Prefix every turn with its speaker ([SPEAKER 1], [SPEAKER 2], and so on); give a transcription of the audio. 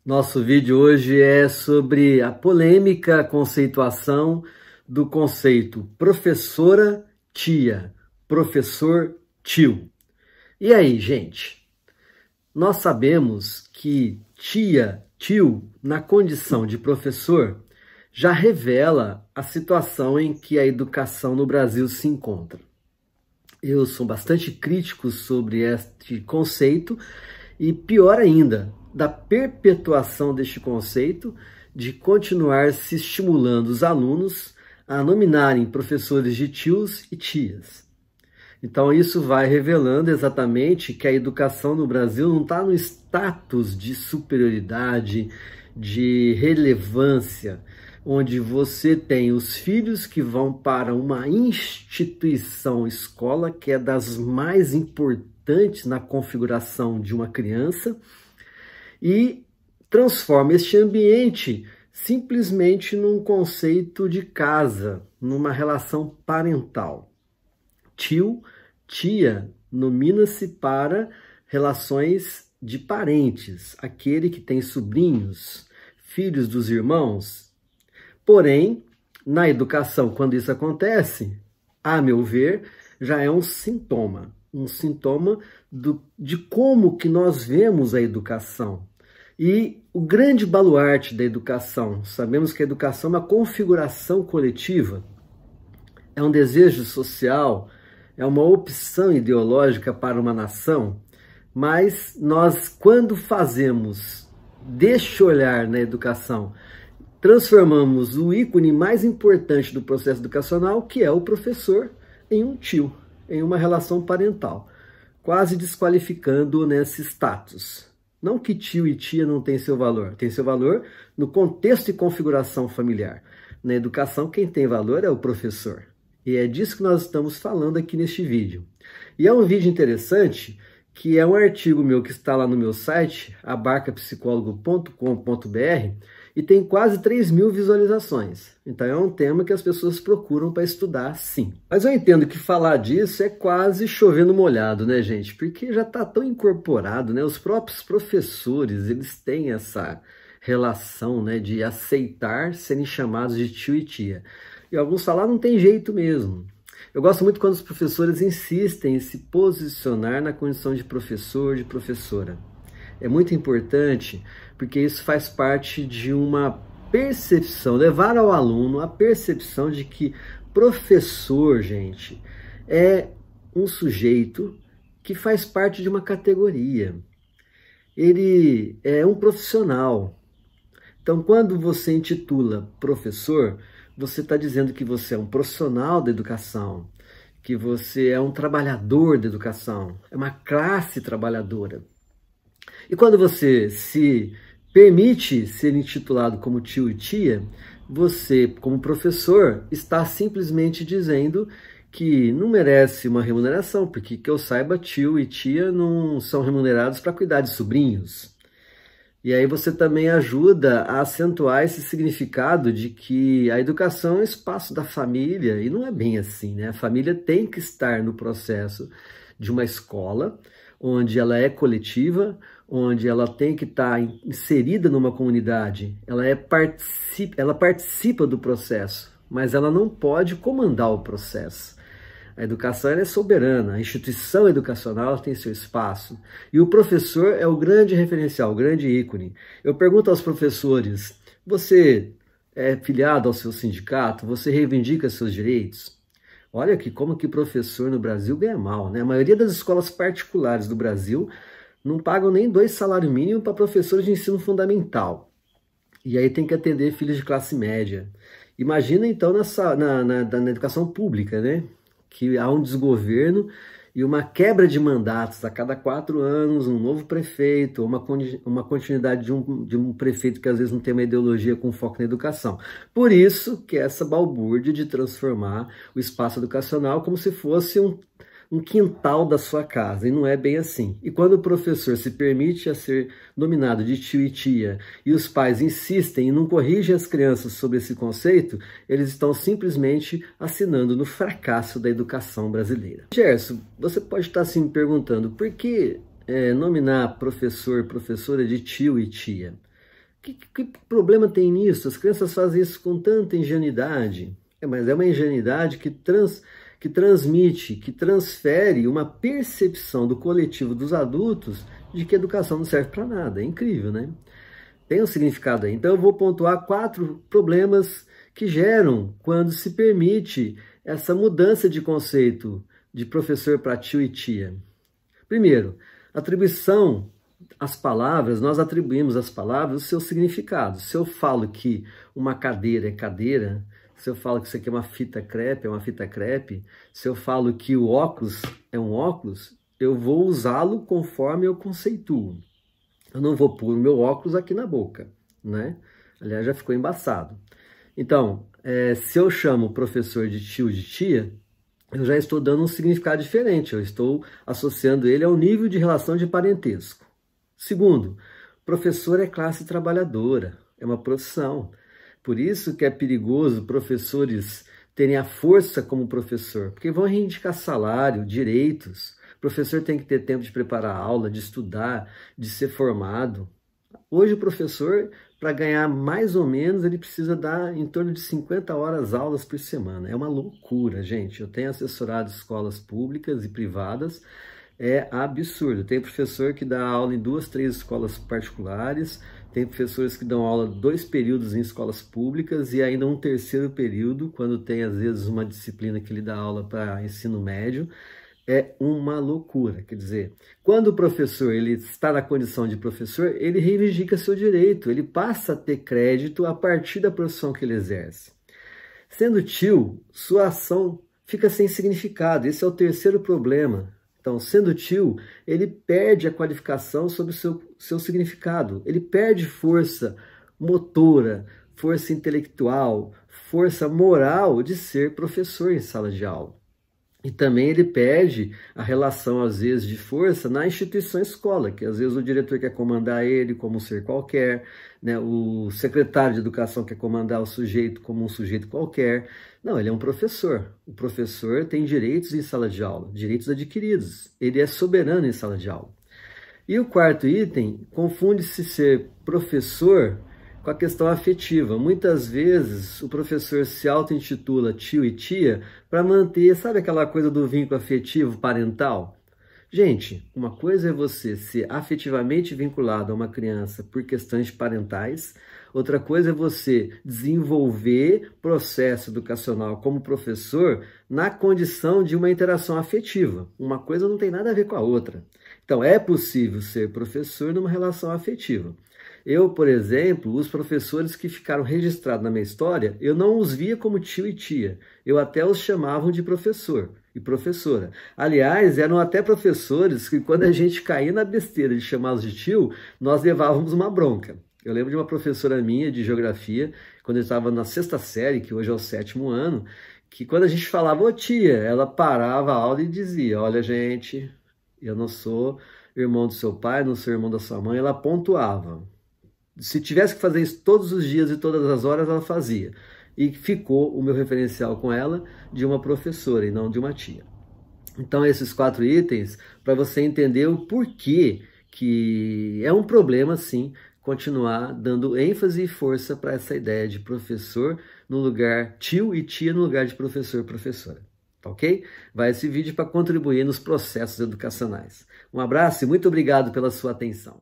[SPEAKER 1] Nosso vídeo hoje é sobre a polêmica conceituação do conceito professora tia, professor tio. E aí, gente? Nós sabemos que tia, tio, na condição de professor, já revela a situação em que a educação no Brasil se encontra. Eu sou bastante crítico sobre este conceito e, pior ainda, da perpetuação deste conceito de continuar se estimulando os alunos a nominarem professores de tios e tias. Então isso vai revelando exatamente que a educação no Brasil não está no status de superioridade, de relevância, onde você tem os filhos que vão para uma instituição escola, que é das mais importantes na configuração de uma criança, e transforma este ambiente simplesmente num conceito de casa, numa relação parental. Tio, tia, nomina-se para relações de parentes, aquele que tem sobrinhos, filhos dos irmãos. Porém, na educação, quando isso acontece, a meu ver, já é um sintoma de como que nós vemos a educação. E o grande baluarte da educação, sabemos que a educação é uma configuração coletiva, é um desejo social, é uma opção ideológica para uma nação, mas nós, quando fazemos deste olhar na educação, transformamos o ícone mais importante do processo educacional, que é o professor, em um tio, em uma relação parental, quase desqualificando-o nesse status. Não que tio e tia não tenham seu valor, tem seu valor no contexto e configuração familiar. Na educação, quem tem valor é o professor. E é disso que nós estamos falando aqui neste vídeo. E é um vídeo interessante, que é um artigo meu que está lá no meu site, abarcapsicologo.com.br, e tem quase 3.000 visualizações. Então é um tema que as pessoas procuram para estudar, sim. Mas eu entendo que falar disso é quase chover no molhado, né, gente? Porque já está tão incorporado, né? Os próprios professores, eles têm essa relação, né, de aceitar serem chamados de tio e tia. E alguns falam, não tem jeito mesmo. Eu gosto muito quando os professores insistem em se posicionar na condição de professor, de professora. É muito importante porque isso faz parte de uma percepção, levar ao aluno a percepção de que professor, gente, é um sujeito que faz parte de uma categoria. Ele é um profissional. Então, quando você intitula professor, você está dizendo que você é um profissional da educação, que você é um trabalhador da educação, é uma classe trabalhadora. E quando você se permite ser intitulado como tio e tia, você, como professor, está simplesmente dizendo que não merece uma remuneração, porque, que eu saiba, tio e tia não são remunerados para cuidar de sobrinhos. E aí você também ajuda a acentuar esse significado de que a educação é um espaço da família, e não é bem assim, né? A família tem que estar no processo de uma escola, onde ela é coletiva, onde ela tem que estar inserida numa comunidade, ela participa do processo, mas ela não pode comandar o processo. A educação é soberana, a instituição educacional tem seu espaço. E o professor é o grande referencial, o grande ícone. Eu pergunto aos professores, você é filiado ao seu sindicato? Você reivindica seus direitos? Olha que como que professor no Brasil ganha mal, né? A maioria das escolas particulares do Brasil não pagam nem 2 salários mínimos para professores de ensino fundamental. E aí tem que atender filhos de classe média. Imagina então na educação pública, né? Que há um desgoverno e uma quebra de mandatos a cada 4 anos, um novo prefeito, uma continuidade de um prefeito que às vezes não tem uma ideologia com foco na educação. Por isso que essa balbúrdia de transformar o espaço educacional como se fosse um quintal da sua casa, e não é bem assim. E quando o professor se permite a ser nominado de tio e tia, e os pais insistem e não corrigem as crianças sobre esse conceito, eles estão simplesmente assinando no fracasso da educação brasileira. Gerson, você pode estar se perguntando, por que nominar professor, professora de tio e tia? Que problema tem nisso? As crianças fazem isso com tanta ingenuidade. Mas é uma ingenuidade que transmite, que transfere uma percepção do coletivo dos adultos de que a educação não serve para nada. É incrível, né? Tem um significado aí. Então eu vou pontuar 4 problemas que geram quando se permite essa mudança de conceito de professor para tio e tia. Primeiro, atribuição às palavras, nós atribuímos às palavras o seu significado. Se eu falo que uma cadeira é cadeira, se eu falo que isso aqui é uma fita crepe, é uma fita crepe, se eu falo que o óculos é um óculos, eu vou usá-lo conforme eu conceituo. Eu não vou pôr o meu óculos aqui na boca, né? Aliás, já ficou embaçado. Então, se eu chamo o professor de tio, de tia, eu já estou dando um significado diferente, eu estou associando ele ao nível de relação de parentesco. Segundo, professor é classe trabalhadora, é uma profissão. Por isso que é perigoso professores terem a força como professor, porque vão reivindicar salário, direitos. O professor tem que ter tempo de preparar a aula, de estudar, de ser formado. Hoje o professor, para ganhar mais ou menos, ele precisa dar em torno de 50 horas aulas por semana. É uma loucura, gente. Eu tenho assessorado escolas públicas e privadas, é absurdo. Tem professor que dá aula em 2, 3 escolas particulares, tem professores que dão aula 2 períodos em escolas públicas e ainda um 3º período, quando tem às vezes uma disciplina que ele dá aula para ensino médio. É uma loucura, quer dizer, quando o professor ele está na condição de professor, ele reivindica seu direito, ele passa a ter crédito a partir da profissão que ele exerce. Sendo tio, sua ação fica sem significado, esse é o 3º problema. Então, sendo tio, ele perde a qualificação sobre o seu significado, ele perde força motora, força intelectual, força moral de ser professor em sala de aula. E também ele perde a relação, às vezes, de força na instituição escola, que às vezes o diretor quer comandar ele como um ser qualquer, né? O secretário de educação quer comandar o sujeito como um sujeito qualquer. Não, ele é um professor. O professor tem direitos em sala de aula, direitos adquiridos. Ele é soberano em sala de aula. E o 4º item, confunde-se ser professor com a questão afetiva. Muitas vezes o professor se auto-intitula tio e tia para manter, sabe aquela coisa do vínculo afetivo parental? Gente, uma coisa é você ser afetivamente vinculado a uma criança por questões parentais, outra coisa é você desenvolver processo educacional como professor na condição de uma interação afetiva. Uma coisa não tem nada a ver com a outra. Então, é possível ser professor numa relação afetiva. Eu, por exemplo, os professores que ficaram registrados na minha história, eu não os via como tio e tia. Eu até os chamavam de professor e professora. Aliás, eram até professores que quando a gente caía na besteira de chamá-los de tio, nós levávamos uma bronca. Eu lembro de uma professora minha de geografia, quando eu estava na 6ª série, que hoje é o 7º ano, que quando a gente falava, ô tia, ela parava a aula e dizia, olha gente, eu não sou irmão do seu pai, não sou irmão da sua mãe, ela pontuava. Se tivesse que fazer isso todos os dias e todas as horas, ela fazia. E ficou o meu referencial com ela de uma professora e não de uma tia. Então, esses 4 itens, para você entender o porquê que é um problema, sim, continuar dando ênfase e força para essa ideia de professor no lugar tio e tia no lugar de professor, professora. Tá ok? Vai esse vídeo para contribuir nos processos educacionais. Um abraço e muito obrigado pela sua atenção.